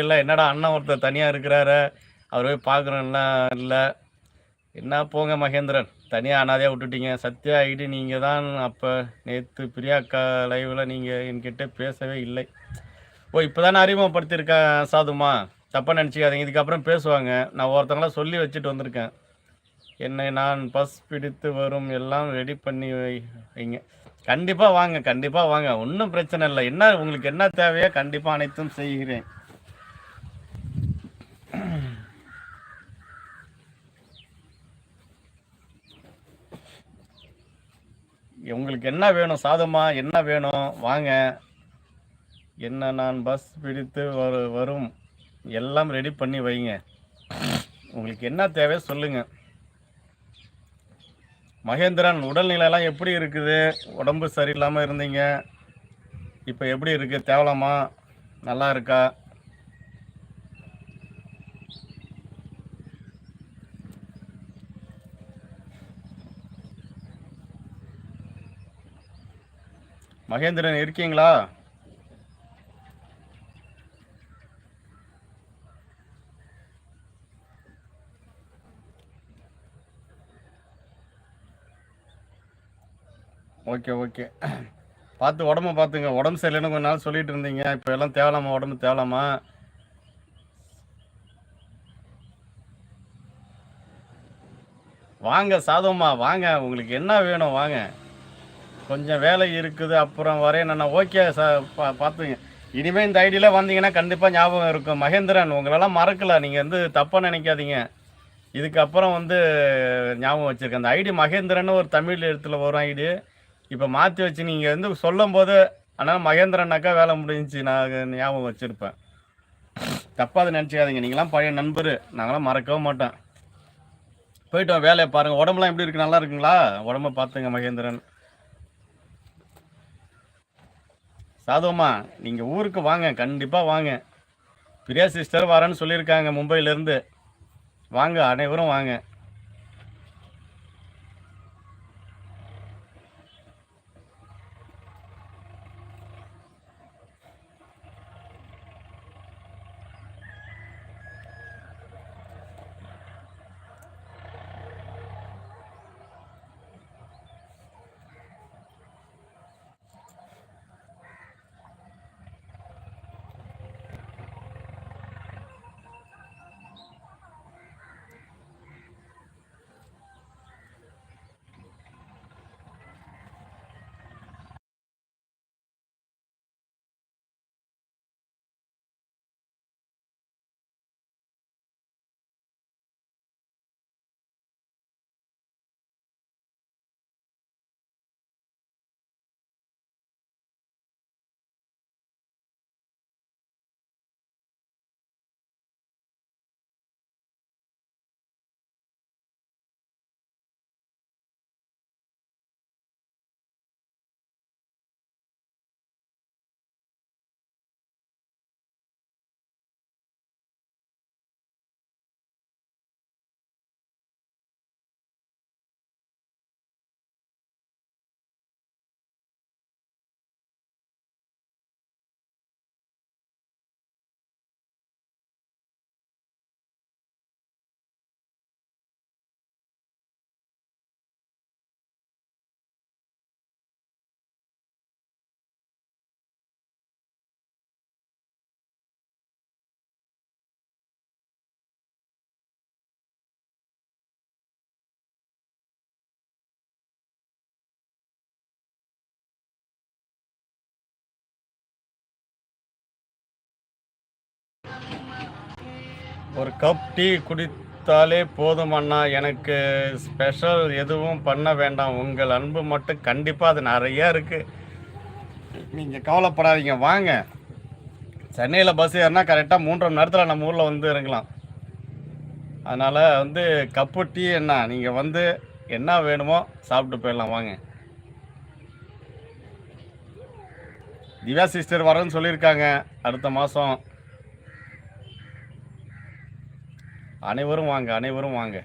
இல்ல. என்னடா அண்ணன் ஒருத்தர் தனியா இருக்கிறாரே, அவர போய் பார்க்குறோம்லாம் இல்ல. என்ன போங்க மகேந்திரன். தனியா அனாதையா விட்டுட்டீங்க. சத்யா ஐடி நீங்க தான் அப்ப நேத்து பிரியா அக்கா லைவ்ல நீங்க என்கிட்ட பேசவே இல்லை. ஓ! இப்ப தானே அறிமுகப்படுத்தியிருக்கேன் சாதுமா. தப்பா நெனச்சுக்காதீங்க. இதுக்கப்புறம் பேசுவாங்க. நான் ஒருத்தவங்கள சொல்லி வச்சுட்டு வந்திருக்கேன். என்னை நான் பஸ் பிடித்து வரும் எல்லாம் ரெடி பண்ணி வைங்க. கண்டிப்பா வாங்க, கண்டிப்பா வாங்க. ஒண்ணும் பிரச்சனை இல்ல. என்ன உங்களுக்கு என்ன தேவையோ கண்டிப்பா அனைத்தும் செய்கிறேன். உங்களுக்கு என்ன வேணும் சாதுமா? என்ன வேணும்? வாங்க. என்ன நான் பஸ் பிடித்து வரும் எல்லாம் ரெடி பண்ணி வைங்க. உங்களுக்கு என்ன தேவை சொல்லுங்க. மகேந்திரன் உடல்நிலையெல்லாம் எப்படி இருக்குது? உடம்பு சரியில்லாம இருந்தீங்க. இப்போ எப்படி இருக்கு? தேவலாமா? நல்லா இருக்கா? மகேந்திரன் இருக்கீங்களா? Okay, okay. பார்த்து உடம்ப பார்த்துங்க. உடம்பு சரியில்லைன்னு கொஞ்ச நாள் சொல்லிட்டு இருந்தீங்க. இப்போ எல்லாம் தேவலாமா? உடம்பு தேவலாமா? வாங்க சாதுமா வாங்க. உங்களுக்கு என்ன வேணும் வாங்க. கொஞ்சம் வேலை இருக்குது அப்புறம் வரேன் நான். ஓகே பார்த்துங்க. இனிமே இந்த ஐடியில் வந்தீங்கன்னா கண்டிப்பாக ஞாபகம் இருக்கும். மகேந்திரன் உங்களெல்லாம் மறக்கல. நீங்கள் வந்து தப்பாக நினைக்காதீங்க. இதுக்கப்புறம் வந்து ஞாபகம் வச்சுருக்கேன். அந்த ஐடி மகேந்திரன்னு ஒரு தமிழ் எழுத்துல வரும் ஐடி. இப்போ மாற்றி வச்சு நீங்கள் வந்து சொல்லும் போது ஆனால் மகேந்திரனாக்கா வேலை முடிஞ்சிச்சு. நான் ஞாபகம் வச்சுருப்பேன். தப்பாக அதை நினச்சிக்காதீங்க. நீங்களாம் பழைய நண்பர். நாங்களாம் மறக்கவும் மாட்டோம். போயிட்டோம் வேலையை பாருங்கள். உடம்புலாம் எப்படி இருக்குது? நல்லா இருக்குங்களா? உடம்ப பார்த்துங்க மகேந்திரன். சாதுவம்மா நீங்கள் ஊருக்கு வாங்க. கண்டிப்பாக வாங்க. பிரியா சிஸ்டர் வரேன்னு சொல்லியிருக்காங்க மும்பையிலேருந்து. வாங்க அனைவரும் வாங்க. ஒரு கப் டீ குடித்தாலே போதும் அண்ணா. எனக்கு ஸ்பெஷல் எதுவும் பண்ண வேண்டாம். உங்கள் அன்பு மட்டும் கண்டிப்பாக அது நிறையா இருக்குது. நீங்கள் கவலைப்படாதீங்க. வாங்க. சென்னையில் பஸ் ஏறினா கரெக்டாக 3.5 மணி நேரத்தில் நம்ம ஊரில் வந்து இறங்கலாம். அதனால் வந்து கப்பு டீ என்ன நீங்கள் வந்து என்ன வேணுமோ சாப்பிட்டு போயிடலாம். வாங்க. திவ்யா சிஸ்டர் வரேன்னு சொல்லியிருக்காங்க அடுத்த மாதம். அனைவரும் வாங்க, அனைவரும் வாங்க.